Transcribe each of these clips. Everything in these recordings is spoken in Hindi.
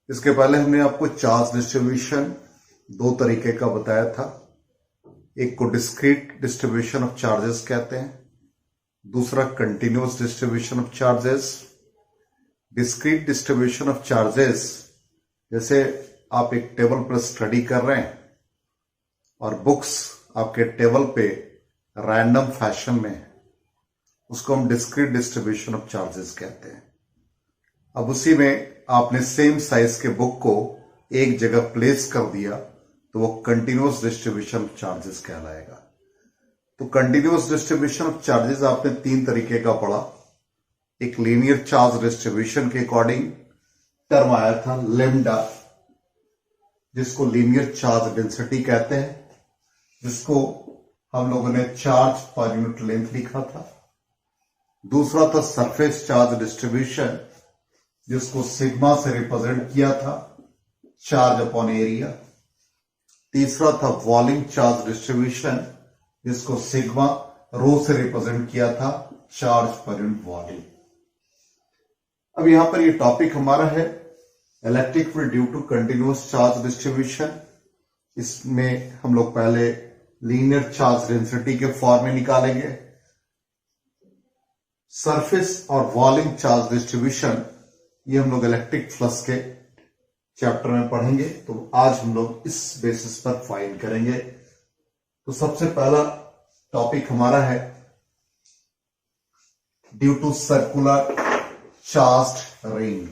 इसके पहले हमने आपको चार्ज डिस्ट्रीब्यूशन दो तरीके का बताया था। एक को डिस्क्रीट डिस्ट्रीब्यूशन ऑफ चार्जेस कहते हैं, दूसरा continuous distribution of charges. Discrete distribution of charges, जैसे आप एक टेबल पर स्टडी कर रहे हैं और बुक्स आपके टेबल पे रैंडम फैशन में है, उसको हम डिस्क्रीट डिस्ट्रीब्यूशन ऑफ चार्जेस कहते हैं। अब उसी में आपने सेम साइज के बुक को एक जगह प्लेस कर दिया तो वो कंटिन्यूअस डिस्ट्रीब्यूशन ऑफ चार्जेस कहलाएगा। तो कंटिन्यूअस डिस्ट्रीब्यूशन ऑफ चार्जेस आपने तीन तरीके का पढ़ा। एक लीनियर चार्ज डिस्ट्रीब्यूशन के अकॉर्डिंग टर्म आया था लेमडा, जिसको लीनियर चार्ज डेंसिटी कहते हैं, जिसको हम लोगों ने चार्ज पर यूनिट लेंथ लिखा था। दूसरा था सरफेस चार्ज डिस्ट्रीब्यूशन, जिसको सिग्मा से रिप्रेजेंट किया था, चार्ज अपॉन एरिया। तीसरा था वॉल्यूम चार्ज डिस्ट्रीब्यूशन, जिसको सिग्मा रो से रिप्रेजेंट किया था, चार्ज पर यूनिट वॉल्यूम। अब यहां पर ये टॉपिक हमारा है electric field due to continuous charge distribution. इसमें हम लोग पहले लीनियर चार्ज डेंसिटी के फॉर्म में निकालेंगे। सरफेस और वॉल्यूम चार्ज डिस्ट्रीब्यूशन ये हम लोग इलेक्ट्रिक फ्लक्स के चैप्टर में पढ़ेंगे, तो आज हम लोग इस बेसिस पर फाइंड करेंगे। तो सबसे पहला टॉपिक हमारा है due to circular charged ring.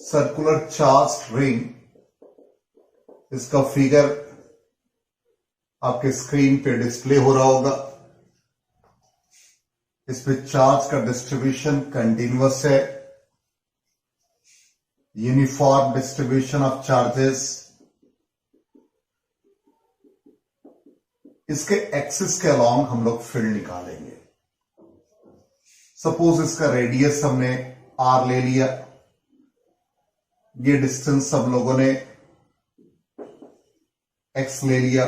Circular charged ring, इसका फिगर आपके स्क्रीन पे डिस्प्ले हो रहा होगा। इसमें चार्ज का डिस्ट्रीब्यूशन कंटिन्यूअस है, यूनिफॉर्म डिस्ट्रीब्यूशन ऑफ चार्जेस। इसके एक्सिस के अलोंग हम लोग फील्ड निकालेंगे। सपोज इसका रेडियस हमने आर ले लिया, ये डिस्टेंस सब लोगों ने एक्स ले लिया।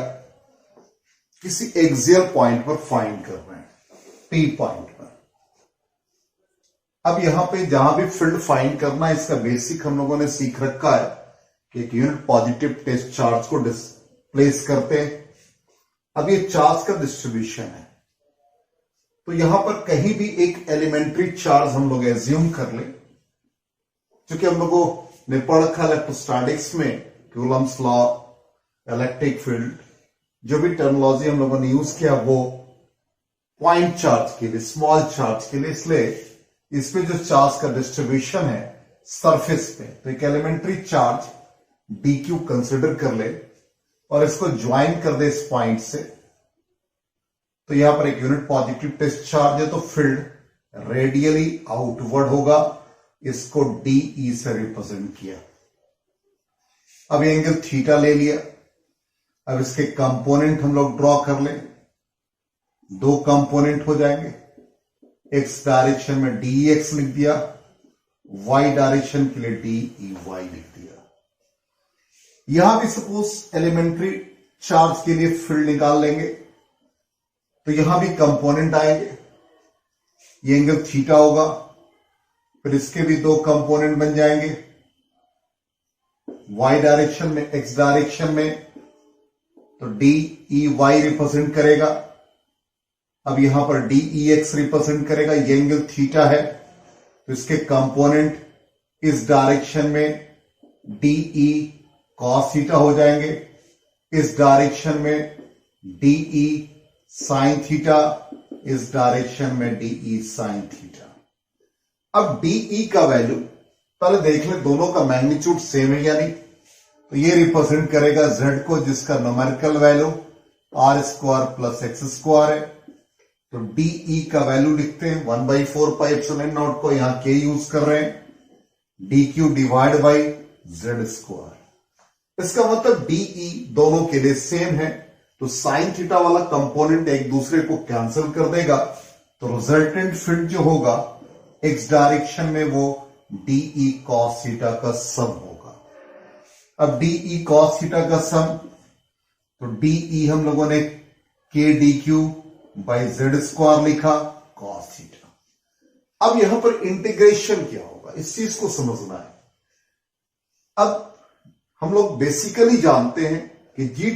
किसी एक्सियल पॉइंट पर फाइंड कर रहे हैं, पी पॉइंट पर। अब यहां पे जहां भी फील्ड फाइंड करना है, इसका बेसिक हम लोगों ने सीख रखा है कि एक यूनिट पॉजिटिव टेस्ट चार्ज को डिस्प्लेस करते हैं। अब ये चार्ज का डिस्ट्रीब्यूशन है, तो यहां पर कहीं भी एक एलिमेंट्री चार्ज हम लोग एज्यूम कर ले। क्योंकि हम लोगों ने पढ़ रखा इलेक्ट्रोस्टैटिक्स में कूलम्स लॉ, इलेक्ट्रिक फील्ड, जो भी टर्मिनोलॉजी हम लोगों ने यूज किया वो पॉइंट चार्ज के लिए, स्मॉल चार्ज के लिए। इसलिए इसमें जो चार्ज का डिस्ट्रीब्यूशन है सरफेस पे, तो एक एलिमेंट्री चार्ज dq कंसिडर कर ले और इसको ज्वाइन कर दे इस पॉइंट से, तो यहां पर एक यूनिट पॉजिटिव टेस्ट चार्ज है, तो फील्ड रेडियली आउटवर्ड होगा। इसको de से रिप्रेजेंट किया। अब एंगल थीटा ले लिया। अब इसके कंपोनेंट हम लोग ड्रॉ कर लें। दो कंपोनेंट हो जाएंगे। एक्स डायरेक्शन में dx लिख दिया, वाई डायरेक्शन के लिए dey लिख दिया। यहां भी सपोज एलिमेंट्री चार्ज के लिए फील्ड निकाल लेंगे, तो यहां भी कंपोनेंट आएंगे। ये एंगल थीटा होगा, फिर इसके भी दो कंपोनेंट बन जाएंगे। वाई डायरेक्शन में, एक्स डायरेक्शन में, तो dey रिप्रेजेंट करेगा। अब यहां पर dex रिप्रेजेंट करेगा। ये एंगल थीटा है, तो इसके कंपोनेंट इस डायरेक्शन में de cos थीटा हो जाएंगे, इस डायरेक्शन में de sin थीटा, इस डायरेक्शन में de sin थीटा। अब de का वैल्यू पहले देख ले, दोनों का मैग्नीट्यूड सेम है या नहीं। तो ये रिप्रेजेंट करेगा z को, जिसका numerical value r square plus x square है। तो de का वैल्यू लिखते हैं 1/4 पाई एप्सिलॉन नॉट को यहां k यूज कर रहे हैं, dq divide by z square. इसका मतलब de दोनों के लिए सेम है, तो साइन थीटा वाला कंपोनेंट एक दूसरे को कैंसिल कर देगा, तो रिजल्टेंट फील्ड जो होगा एक्स डायरेक्शन में वो de cos थीटा का सम होगा। अब de cos थीटा का सम, तो de हम लोगों ने k dq by Z square लिखा कॉस थीटा। अब यहां पर इंटीग्रेशन क्या होगा, इस चीज को समझना है। अब हम लोग बेसिकली जानते हैं कि जी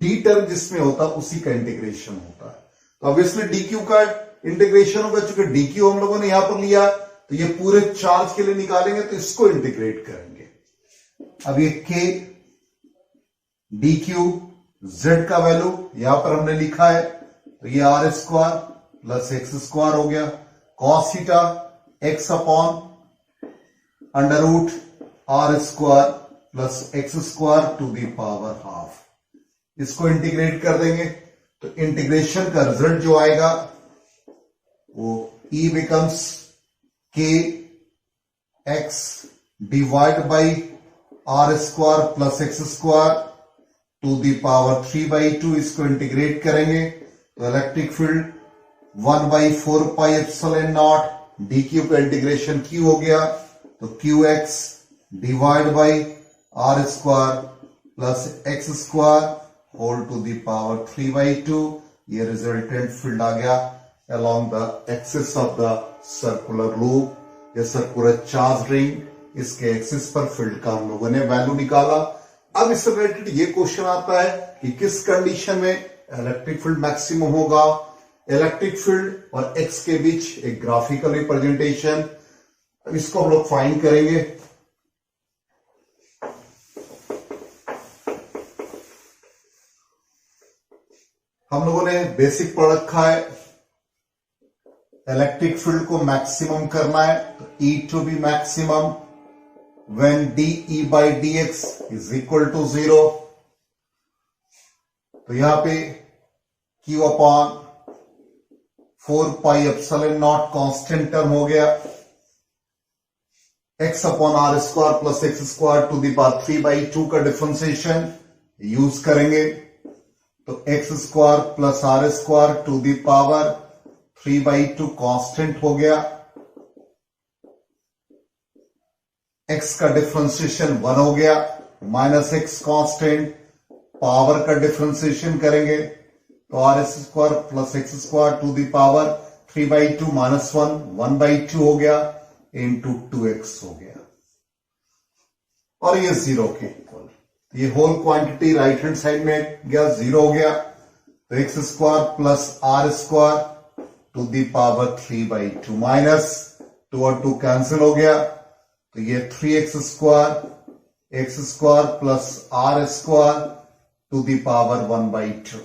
डी टर्म जिसमें होता है उसी का इंटीग्रेशन होता है, तो ऑब्वियसली डी क्यू का इंटीग्रेशन होगा। चूंकि डी क्यू हम लोगों ने यहां पर लिया तो ये पूरे चार्ज के लिए निकालेंगे तो इसको इंटीग्रेट करेंगे। अब ये के डी क्यू जेड का वैल्यू यहां पर हमने लिखा है, तो ये r square plus x square हो गया cos theta x upon under root r square plus x square to the power half. इसको इंटीग्रेट कर देंगे तो इंटीग्रेशन का रिजल्ट जो आएगा वो E becomes k x divide by are square plus x square to the power 3/2। इसको इंटीग्रेट करेंगे तो electric field 1/4 pi epsilon naught d Q का इंटीग्रेशन क्यू हो गया, तो q x divide by are square plus x square whole to the power 3/2। ये रिजल्टेंट फील्ड आ गया along the axis of the circular loop या सर्कुलर चार्ज रिंग। इसके एक्सिस पर फील्ड का हम लोगों ने वैल्यू निकाला। अब इससे रिलेटेड ये क्वेश्चन आता है कि किस कंडीशन में इलेक्ट्रिक फील्ड मैक्सिमम होगा। इलेक्ट्रिक फील्ड और एक्स के बीच एक ग्राफिकल रिप्रेजेंटेशन, इसको हम लोग फाइंड करेंगे। हम लोगों ने बेसिक पढ़ रखा है, इलेक्ट्रिक फील्ड को मैक्सिमम करना है तो E to be maximum when dE by dx is equal to 0। तो यहां पे Q upon 4 pi epsilon naught constant term हो गया, x upon R square plus x square to the power 3/2 का डिफरेंशिएशन यूज करेंगे तो X square plus R square to the power 3/2 constant हो गया। x का डिफरेंशिएशन 1 हो गया, माइनस एक्स कांस्टेंट, पावर का डिफरेंशिएशन करेंगे तो R square plus x square to the power 3/2 minus 1 1/2 हो गया इंटू 2x हो गया, और ये 0 के इक्वल। ये whole quantity right hand side में गया 0 हो गया, तो X square plus R square to the power 3/2 minus 2 और 2 कैंसिल हो गया, तो ये 3x square plus R square to the power 1/2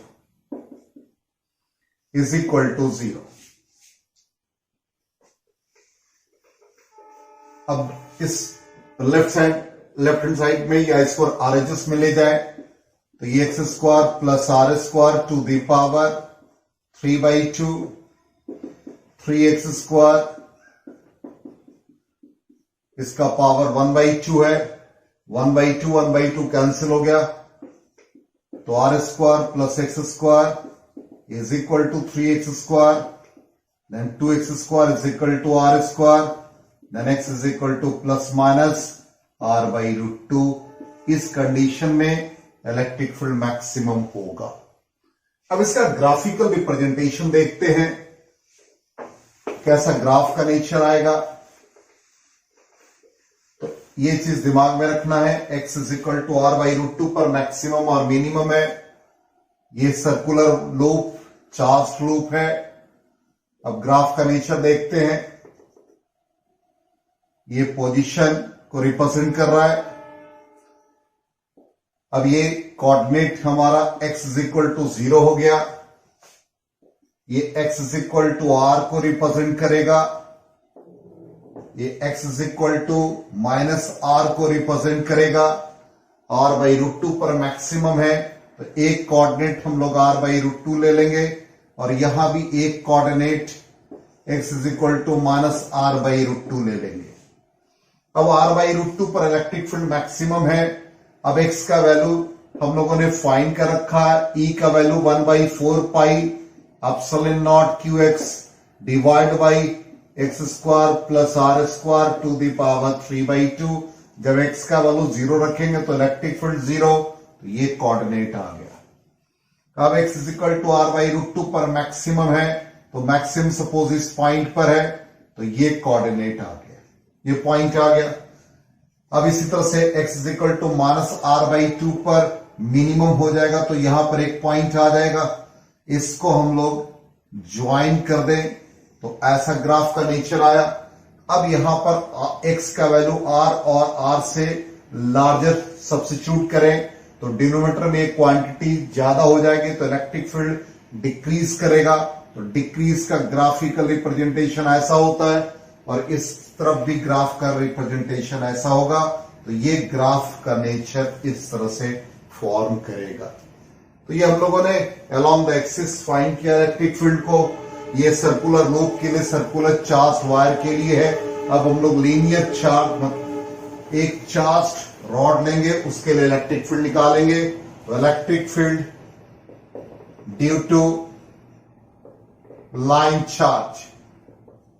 is equal to 0। अब इस लेफ्ट हैंड साइड में या इसको आरएचएस में ले जाए तो ये X square plus R square to the power 3/2 3x square, इसका पावर 1/2 है, 1/2 कैंसिल हो गया, तो R square plus x square is equal to 3x square, then 2x square is equal to R square, then x is equal to plus minus r/√2। इस कंडीशन में इलेक्ट्रिक फील्ड मैक्सिमम होगा। अब इसका ग्राफिकल रिप्रेजेंटेशन देखते हैं, कैसा ग्राफ का नेचर आएगा। तो ये चीज दिमाग में रखना है, x is equal to r/√2 पर मैक्सिमम और मिनिमम है। ये सर्कुलर लूप चार्ज लूप है। अब ग्राफ का नेचर देखते हैं, ये पोजीशन को रिप्रेजेंट कर रहा है। अब ये कोऑर्डिनेट हमारा x इज इक्वल टू 0 हो गया, ये x is equal to R को रिप्रेजेंट करेगा, ये x is equal to minus R को रिप्रेजेंट करेगा। r/√2 पर मैक्सिमम है तो एक कोऑर्डिनेट हम लोग r/√2 ले लेंगे और यहां भी एक coordinate x is equal to minus r/√2 ले लेंगे। अब r/√2 पर इलेक्ट्रिक फील्ड मैक्सिमम है। अब x का वैल्यू हम लोगों ने फाइंड कर रखा है, E का value 1/4 pi epsilon naught QX divide by X square plus R square to the power 3/2। जब x का वैल्यू 0 रखेंगे तो इलेक्ट्रिक फील्ड 0, तो ये कोऑर्डिनेट आ गया। अब x is equal to R by root two पर मैक्सिमम है, तो मैक्सिमम सपोज इस पॉइंट पर है, तो ये कोऑर्डिनेट आ गया, ये पॉइंट आ गया। अब इसी तरह से x is equal to minus R by two पर मिनिमम हो जाएगा, तो यहां पर एक पॉइंट आ जाएगा, इसको हम लोग ज्वाइन कर दें तो ऐसा ग्राफ का नेचर आया। अब यहां पर x का वैल्यू r और r से लार्जर सब्स्टिट्यूट करें तो डिनोमिनेटर में एक क्वांटिटी ज्यादा हो जाएगी, तो इलेक्ट्रिक फील्ड डिक्रीज करेगा, तो डिक्रीज का ग्राफिकल रिप्रेजेंटेशन ऐसा होता है, और इस तरफ भी ग्राफ का रिप्रेजेंटेशन ऐसा होगा, तो ये ग्राफ का नेचर इस तरह से फॉर्म करेगा। तो ये हम लोगों ने अलोंग द एक्सिस फाइंड किया इलेक्ट्रिक फील्ड को। ये सर्कुलर लूप के लिए, सर्कुलर चार्ज वायर के लिए है। अब हम लोग लीनियर चार्ज, एक चार्ज रॉड लेंगे, उसके लिए इलेक्ट्रिक फील्ड निकालेंगे। तो electric field due to line charge,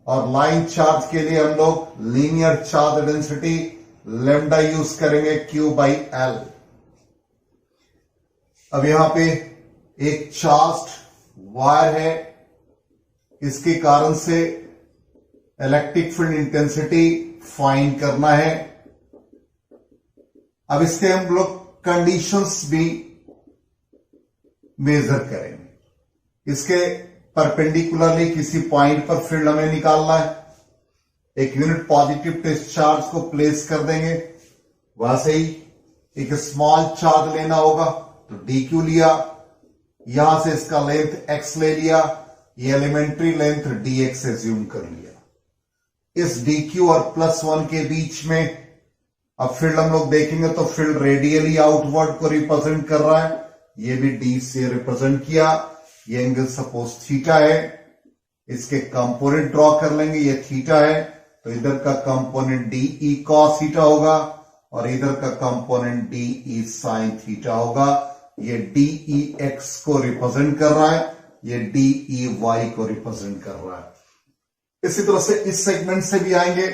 और लाइन चार्ज के लिए हम लोग linear charge density lambda use करेंगे Q बाई L। अब यहां पे एक चार्ज वायर है, इसके कारण से इलेक्ट्रिक फील्ड इंटेंसिटी फाइंड करना है। अब इसके हम लोग कंडीशंस भी मेजर करेंगे। इसके परपेंडिकुलरली किसी पॉइंट पर फील्ड हमें निकालना है, एक यूनिट पॉजिटिव टेस्ट चार्ज को प्लेस कर देंगे, वैसे ही एक स्मॉल चार्ज लेना होगा, तो dq लिया, यहां से इसका लेंथ x ले लिया, ये एलिमेंट्री लेंथ dx एज्यूम कर लिया। इस dq और +1 के बीच में अब फील्ड हम लोग देखेंगे तो फील्ड रेडियली आउटवर्ड को रिप्रेजेंट कर रहा है, ये भी d से रिप्रेजेंट किया। ये एंगल सपोज थीटा है, इसके कंपोनेंट ड्रॉ कर लेंगे, ये थीटा है, तो इधर का कंपोनेंट dE cos थीटा होगा और इधर का कंपोनेंट dE sin थीटा होगा। ये dEx को रिप्रेजेंट कर रहा है, ये dEy को रिप्रेजेंट कर रहा है। इसी तरह से इस सेगमेंट से भी आएंगे,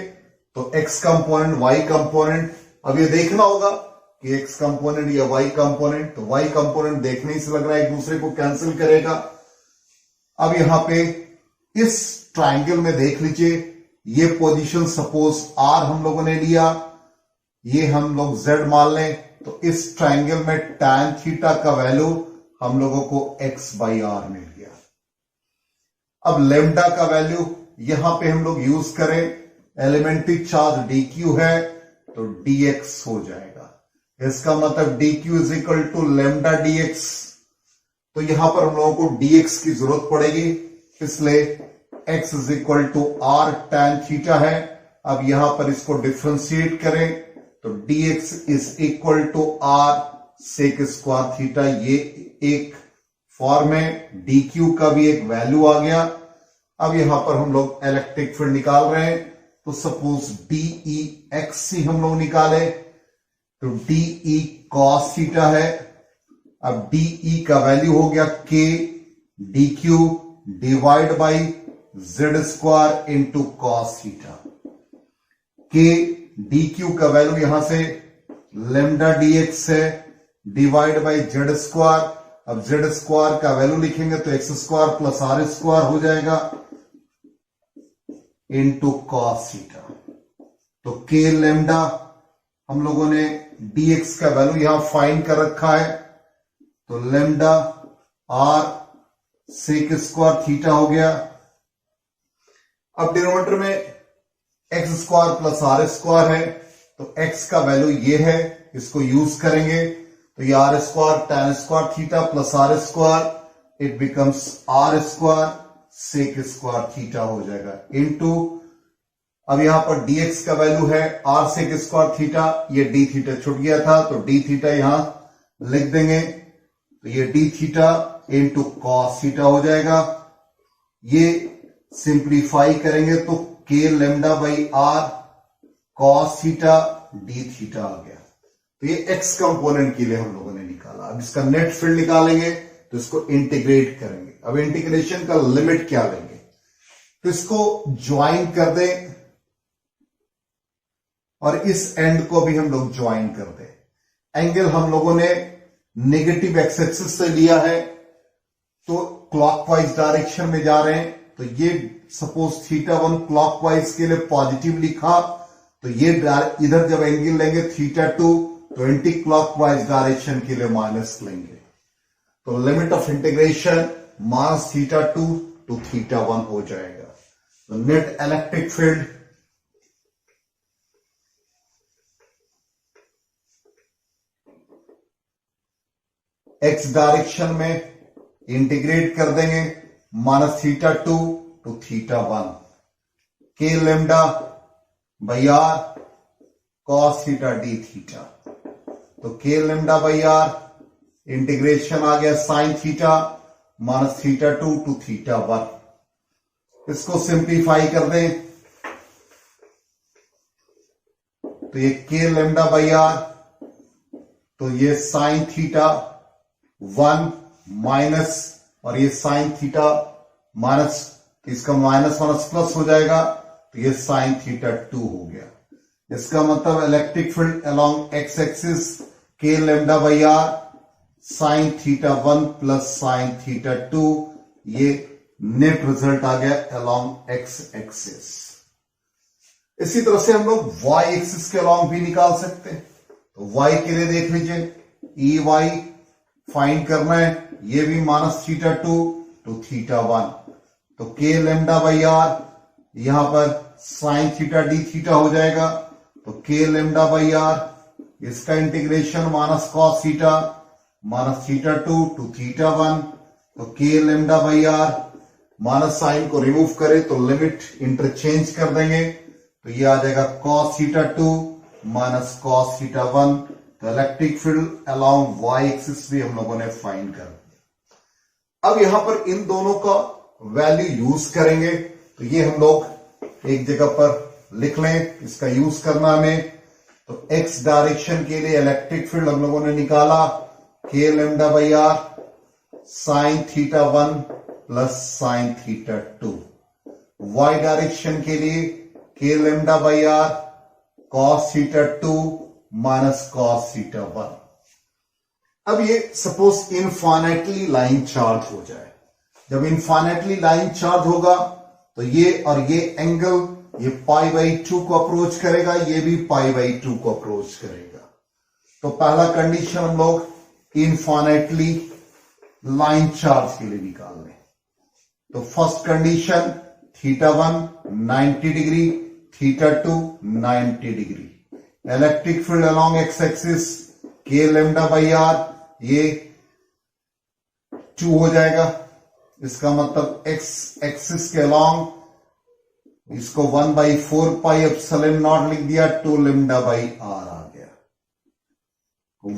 तो x कंपोनेंट y कंपोनेंट, अब ये देखना होगा कि x कंपोनेंट या y कंपोनेंट, तो y कंपोनेंट देखने से लग रहा है एक दूसरे को कैंसिल करेगा। अब यहां पे इस ट्राइंगल में देख लीजिए, ये पोजीशन सपोज r हम लोगों ने लिया, ये हम लोग z मान लें, तो इस ट्राइंगल में tan थीटा का वैल्यू हम लोगों को x बाई आर मिल गया। अब लेमडा का वैल्यू यहां पे हम लोग यूज करें, एलिमेंट्री चार्ज dq है तो dx हो जाएगा, इसका मतलब dq is equal to lambda dx। तो यहां पर हम लोगों को dx की जरूरत पड़ेगी, इसलिए x is equal to r tan theta है। अब यहां पर इसको डिफ्रेंशिएट करें तो dx is equal to r sec square theta, ये एक फॉर्म है, dq का भी एक वैल्यू आ गया। अब यहां पर हम लोग इलेक्ट्रिक फील्ड निकाल रहे हैं, तो सपोज dEx ही हम लोग निकाले, तो dE cos थीटा है। अब dE का वैल्यू हो गया k dq divide by z square into cos theta. k dq का वैल्यू यहां से लेमडा dx है, डिवाइड बाई z स्क्वायर। अब z स्क्वायर का वैल्यू लिखेंगे तो x square plus r square हो जाएगा इंटू कॉस थीटा। तो k लेमडा हम लोगों ने dx का वैल्यू यहां फाइंड कर रखा है, तो lambda r sec square theta हो गया। अब डिनोमिनेटर में x square plus r square है, तो x का वैल्यू ये है, इसको यूज करेंगे, तो ये r square tan square theta plus r square, it becomes r square sec square theta हो जाएगा इनटू, अब यहां पर dx का वैल्यू है r सेक स्क्वायर थीटा, ये d थीटा छूट गया था तो d थीटा यहां लिख देंगे, तो ये d theta into cos theta हो जाएगा। ये सिंप्लीफाई करेंगे तो k lambda by r cos theta d theta आ गया। तो ये x कंपोनेंट के लिए हम लोगों ने निकाला। अब इसका नेट फील्ड निकालेंगे तो इसको इंटीग्रेट करेंगे। अब इंटीग्रेशन का लिमिट क्या लेंगे, तो इसको ज्वाइन कर दें और इस एंड को भी हम लोग ज्वाइन कर दें। एंगल हम लोगों ने नेगेटिव एक्स एक्सिस से लिया है, तो क्लॉकवाइज डायरेक्शन में जा रहे हैं, तो ये सपोज θ1 क्लॉकवाइज के लिए पॉजिटिव लिखा, तो ये इधर जब एंगल लेंगे θ2 तो एंटी क्लॉकवाइज डायरेक्शन के लिए माइनस लेंगे। तो लिमिट ऑफ इंटीग्रेशन -θ2 to θ1 हो जाएगा। तो net electric field x direction में इंटीग्रेट कर देंगे -θ2 to θ1, k lambda by R cos theta D theta. तो k lambda by R integration आ गया sin थीटा -θ2 to θ1। इसको सिंप्लीफाई कर दें तो ये k लेमडा बाई आर, तो ये sin थीटा 1 माइनस और ये sin थीटा माइनस, इसका माइनस माइनस प्लस हो जाएगा, तो ये sin थीटा 2 हो गया। इसका मतलब electric field along X axis k lambda by R sin theta 1 plus sin theta 2, ये नेट रिजल्ट आ गया अलोंग एक्स एक्सिस। इसी तरह से हम लोग y एक्सिस के अलोंग भी निकाल सकते हैं। तो y के लिए देख लीजिए, EY फाइंड करना है, ये भी -θ2 to θ1। तो k लेमडा बाई आर यहां पर sin थीटा डी थीटा हो जाएगा, तो k लेमडा बाई आर इसका इंटीग्रेशन -cos थीटा -θ2 to θ1। तो k lambda by R minus sine को रिमूव करें तो लिमिट इंटरचेंज कर देंगे, तो ये आ जाएगा cos थीटा 2 -cos थीटा 1। तो electric field along y axis भी हम लोगों ने फाइंड कर दिया। अब यहां पर इन दोनों का वैल्यू यूज करेंगे, तो ये हम लोग एक जगह पर लिख लें, इसका यूज करना हमें। तो x डायरेक्शन के लिए इलेक्ट्रिक फील्ड हम लोगों ने निकाला k lambda by R sin theta 1 plus sin theta 2। y direction के लिए k lambda by R cos theta 2 minus cos theta 1। अब ये सपोज इनफाइनाइटली लाइन चार्ज हो जाए, जब इनफाइनाइटली लाइन चार्ज होगा तो ये और ये एंगल ये π/2 को अप्रोच करेगा, ये भी π/2 को अप्रोच करेगा। तो पहला कंडीशन हम लोग इनफाइनाइटली लाइन चार्ज के लिए निकाल लें। तो first condition θ1 90 degree, θ2 90 degree. Electric field along X axis k lambda by R ये 2 हो जाएगा। इसका मतलब x एक्सिस के अलोंग इसको 1/4 पाई एप्सिलॉन नॉट लिख दिया, 2 लेमडा बाई आर आ गया।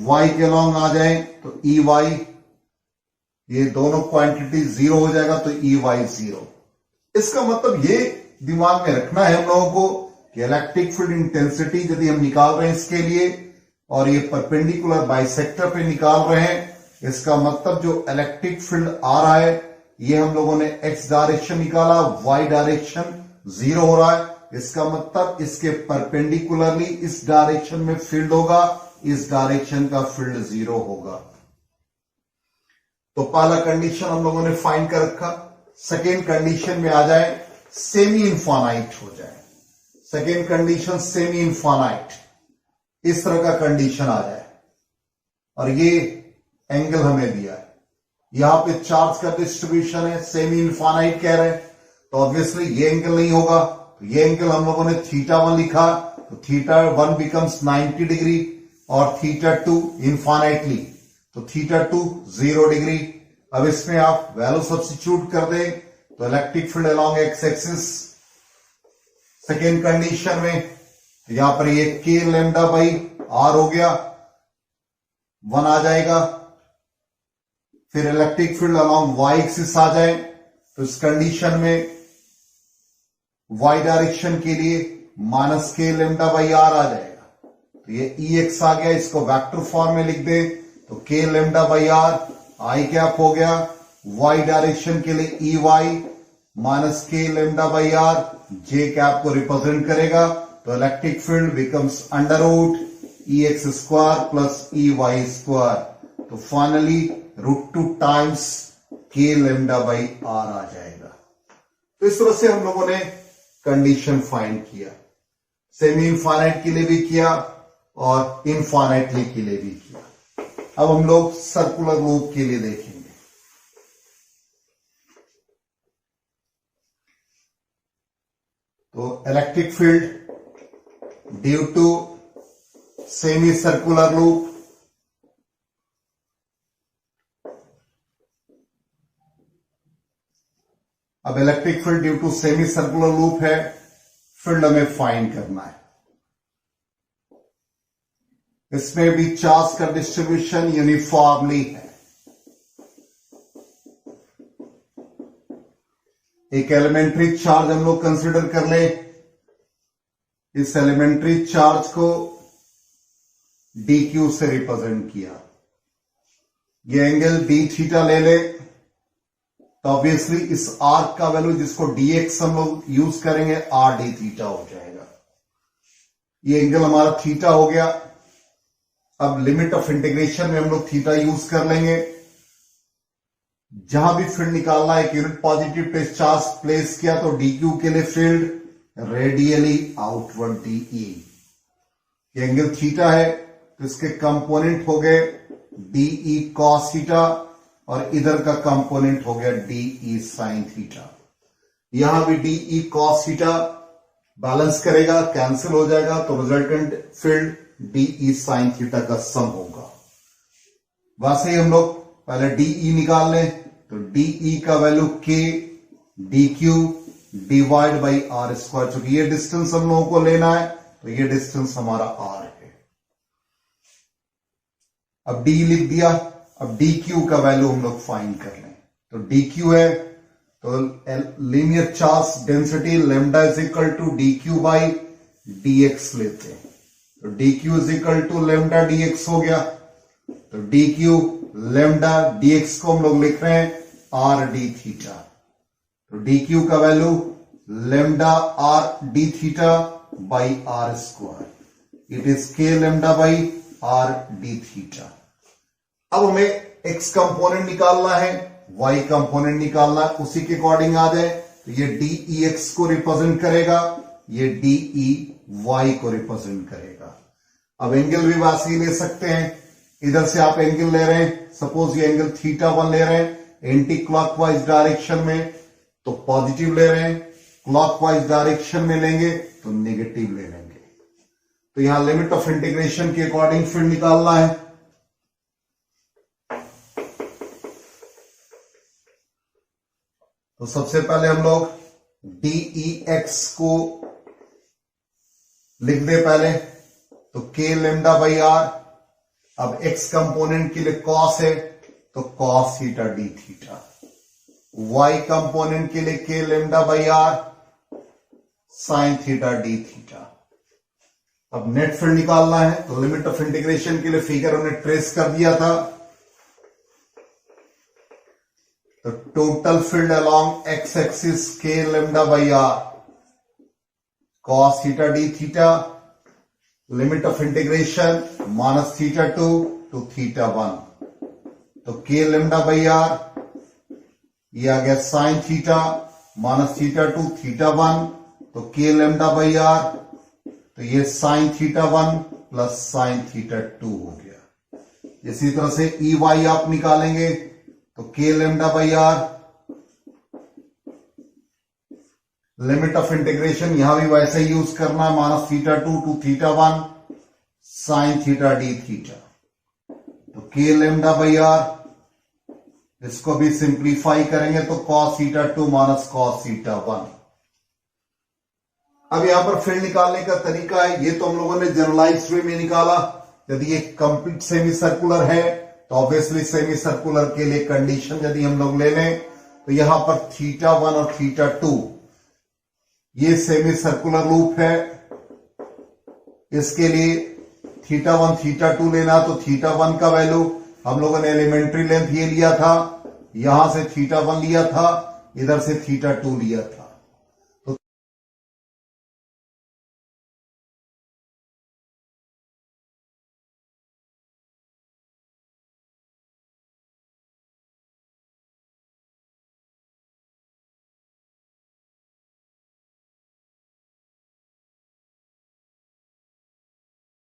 y के अलोंग आ जाए तो EY, ये दोनों क्वांटिटी 0 हो जाएगा, तो EY 0। इसका मतलब ये दिमाग में रखना है हम लोगों को कि इलेक्ट्रिक फील्ड इंटेंसिटी यदि हम निकाल रहे हैं इसके लिए और ये परपेंडिकुलर बाइसेक्टर पे निकाल रहे हैं, इसका मतलब जो इलेक्ट्रिक फील्ड आ रहा है ये हम लोगों ने x डायरेक्शन निकाला, y डायरेक्शन 0 हो रहा है, इसका मतलब इसके परपेंडिकुलरली इस डायरेक्शन में फील्ड होगा, इस डायरेक्शन का फील्ड 0 होगा। तो पहला कंडीशन हम लोगों ने फाइंड कर रखा। सेकेंड कंडीशन में आ जाए सेमी इनफाइनाइट हो जाए। सेकेंड कंडीशन सेमी इनफाइनाइट, इस तरह का कंडीशन आ जाए और ये एंगल हमें दिया है, यहां पे चार्ज का डिस्ट्रीब्यूशन है, सेमी इनफाइनाइट कह रहे हैं, तो ऑब्वियसली ये एंगल नहीं होगा। तो ये एंगल हम लोगों ने θ1 लिखा, तो θ1 बिकम्स 90 डिग्री और θ2 इनफाइनाइटली, तो θ2 0 डिग्री। अब इसमें आप वैल्यू सब्स्टिट्यूट कर दें तो electric field along X axis second condition में यहां पर ये k लेमडा बाई आर हो गया, 1 आ जाएगा। फिर electric field along y axis आ जाए तो इस कंडीशन में y डायरेक्शन के लिए -k लेमडा बाई आर आ जाएगा। तो ये Ex आ गया, इसको वेक्टर फॉर्म में लिख दे तो k lambda by R I cap हो गया, y डायरेक्शन के लिए Ey -k lambda by R j cap को रिप्रेजेंट करेगा। तो electric field becomes √Ex square plus Ey square. तो finally √2 times K lambda by R आ जाएगा। तो इस तरह से हम लोगों ने कंडीशन फाइंड किया, सेमी इनफाइनाइट के लिए भी किया और इनफाइनाइटली के लिए भी किया। अब हम लोग सर्कुलर लूप के लिए देखेंगे। तो electric field due to semi circular loop, अब electric field due to semi circular loop है, फील्ड हमें फाइंड करना है। इसमें भी चार्ज का डिस्ट्रीब्यूशन यूनिफॉर्मली है। एक एलिमेंट्री चार्ज हम लोग कंसिडर कर ले, इस एलिमेंट्री चार्ज को डी क्यू से रिप्रेजेंट किया, ये एंगल डी थीटा ले ले, तो ऑब्वियसली इस आर्क का वैल्यू जिसको डीएक्स हम लोग यूज करेंगे आर डी थीटा हो जाएगा। ये एंगल हमारा थीटा हो गया। अब लिमिट ऑफ इंटीग्रेशन में हम लोग थीटा यूज कर लेंगे। जहां भी फील्ड निकालना है, एक unit positive place charge place किया तो डी क्यू के लिए फील्ड रेडियली आउटवर्ड डीई, ये एंगल थीटा है तो इसके कंपोनेंट हो गए डीई कॉस थीटा और इधर का कंपोनेंट हो गया डीई साइन थीटा। यहां भी डीई कॉस थीटा बैलेंस करेगा, कैंसिल हो जाएगा, तो resultant field DE sine theta का सम होगा। वैसे ही हम लोग पहले डीई निकाल लें, तो डीई का value K D Q divide by are square, चूंकि ये डिस्टेंस हम लोगों को लेना है तो ये डिस्टेंस हमारा आर है। अब डी लिख दिया, अब डी क्यू का वैल्यू हम लोग फाइंड कर लें। तो डी क्यू है तो linear charge density lambda is equal to D Q by D X लेते हैं, तो D Q is equal to lambda D X हो गया। तो D Q lambda D X को हम लोग लिख रहे हैं आर डी थीटा, तो डी क्यू का value lambda R D theta by are square, it is K lambda by R D theta. अब हमें एक्स कंपोनेंट निकालना है, वाई कंपोनेंट निकालना है, उसी के अकॉर्डिंग आ जाए तो ये डीई एक्स को रिप्रेजेंट करेगा, ये डीई वाई को रिप्रेजेंट करेगा। अब एंगल भी वैसे ही ले सकते हैं, इधर से आप एंगल ले रहे हैं, सपोज ये एंगल थीटा 1 ले रहे हैं एंटी क्लॉकवाइज डायरेक्शन में तो पॉजिटिव ले रहे हैं, क्लॉकवाइज डायरेक्शन में लेंगे तो नेगेटिव ले लेंगे। तो यहां लिमिट ऑफ इंटीग्रेशन के अकॉर्डिंग फील्ड निकालना है। तो सबसे पहले हम लोग डीई एक्स को लिख दे पहले, तो के लेमडा बाई आर, अब एक्स कंपोनेंट के लिए कॉस है तो cos theta D theta, Y component के लिए K lambda by R sine theta D theta. अब नेट फील्ड निकालना है, तो लिमिट ऑफ इंटीग्रेशन के लिए फिगर हमने ट्रेस कर दिया था, तो total field along X axis K lambda by R cos theta D theta, limit of integration minus theta 2 to theta 1, तो के लेमडा बाई आर ये आ गया sine theta minus theta 2 theta 1, तो के लेमडा बाई आर तो ये sine theta 1 plus sine theta 2 हो गया। इसी तरह से ई वाई आप निकालेंगे तो K lambda by R, limit of integration यहां भी वैसे ही यूज करना, minus theta 2 to theta 1 sine theta D theta, तो के लेमडा बाई आर, इसको भी सिंप्लीफाई करेंगे तो cos theta 2 minus cos theta 1। अब यहां पर फील्ड निकालने का तरीका है, ये तो हम लोगों ने जनरलाइज्ड वे में निकाला। यदि ये कंप्लीट सेमी सर्कुलर है तो ऑब्वियसली सेमी सर्कुलर के लिए कंडीशन यदि हम लोग ले लें तो यहां पर थीटा 1 और थीटा 2 ये सेमी सर्कुलर लूप है, इसके लिए थीटा 1 थीटा 2 लेना, तो थीटा 1 का वैल्यू हम लोगों ने एलिमेंट्री लेंथ ये लिया था, यहां से थीटा 1 लिया था, इधर से थीटा 2 लिया था।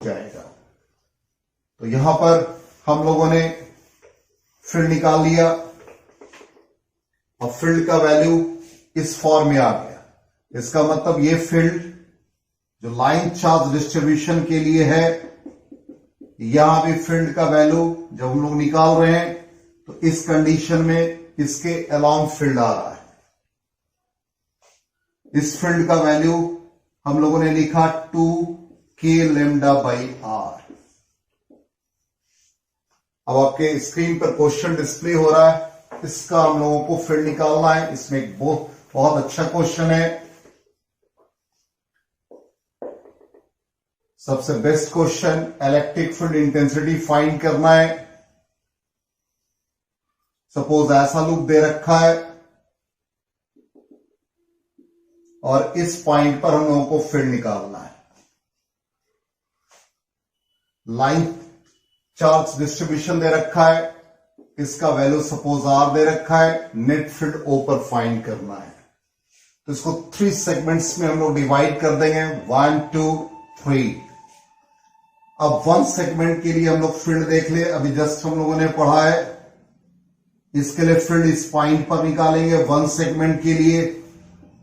जाएगा। तो यहां पर हम लोगों ने फील्ड निकाल लिया। अब फील्ड का वैल्यू इस फॉर्म में आ गया। इसका मतलब ये फील्ड जो लाइन चार्ज डिस्ट्रीब्यूशन के लिए है, यहां भी फील्ड का वैल्यू जब हम लोग निकाल रहे हैं तो इस कंडीशन में इसके अलोंग फील्ड आ रहा है। इस फील्ड का वैल्यू हम लोगों ने लिखा 2k लैम्डा बाई आर। अब आपके स्क्रीन पर क्वेश्चन डिस्प्ले हो रहा है, इसका हम लोगों को फील्ड निकालना है। इसमें एक बहुत अच्छा क्वेश्चन है, सबसे best question. Electric field intensity find करना है। सपोज ऐसा लूप दे रखा है और इस पॉइंट पर हम लोगों को फील्ड निकालना है। लाइन चार्ज डिस्ट्रीब्यूशन दे रखा है, इसका वैल्यू सपोज आर दे रखा है, नेट फील्ड ओ पर फाइंड करना है। तो इसको 3 सेगमेंट्स में हम लोग डिवाइड कर देंगे, 1 2 3। अब 1 सेगमेंट के लिए हम लोग फील्ड देख ले, अभी जस्ट हम लोगों ने पढ़ा है। इसके लिए फील्ड इस पॉइंट पर निकालेंगे 1 सेगमेंट के लिए।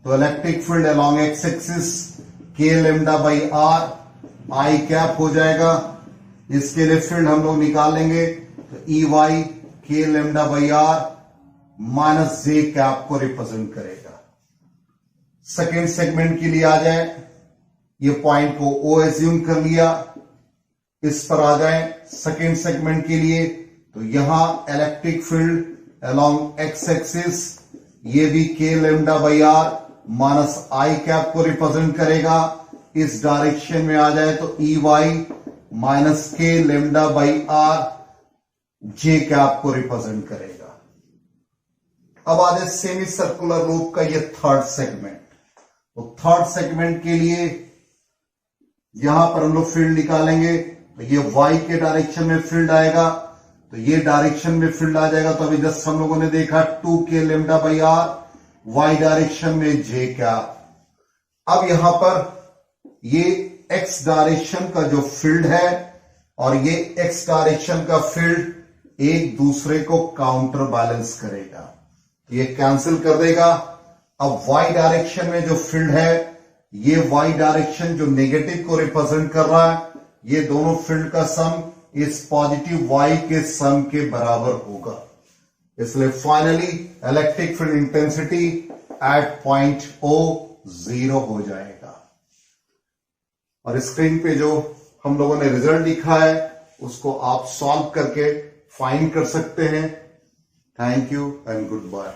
तो electric field along X axis k lambda by R I cap हो जाएगा। इसके लिए फील्ड हम लोग निकालेंगे तो E Y k lambda by R minus J cap को रिप्रेजेंट करेगा। सेकेंड सेगमेंट के लिए आ जाए, ये पॉइंट को ओ एज्यूम कर लिया, इस पर आ जाए सेकेंड सेगमेंट के लिए। तो यहां electric field along X axis, ये भी k lambda by R minus I cap को रिप्रेजेंट करेगा। इस डायरेक्शन में आ जाए तो E Y minus k lambda by R J cap को रिप्रेजेंट करेगा। अब आ जाए सेमी सर्कुलर लूप का ये थर्ड सेगमेंट। तो थर्ड सेगमेंट के लिए यहां पर हम लोग फील्ड निकालेंगे। तो ये y के डायरेक्शन में फील्ड आएगा, तो ये डायरेक्शन में फील्ड आ जाएगा। तो अभी जस्ट हम लोगों ने देखा 2k lambda by R, y direction में j कैप। अब यहां पर ये x डायरेक्शन का जो फील्ड है और ये x डायरेक्शन का फील्ड एक दूसरे को काउंटर बैलेंस करेगा, ये कैंसिल कर देगा। अब y डायरेक्शन में जो फील्ड है, ये y डायरेक्शन जो नेगेटिव को रिप्रेजेंट कर रहा है, ये दोनों फील्ड का सम इस पॉजिटिव y के सम के बराबर होगा। इसलिए finally electric field intensity at point O 0 हो जाएगा। और स्क्रीन पे जो हम लोगों ने रिजल्ट लिखा है उसको आप सॉल्व करके फाइंड कर सकते हैं। Thank you and good bye.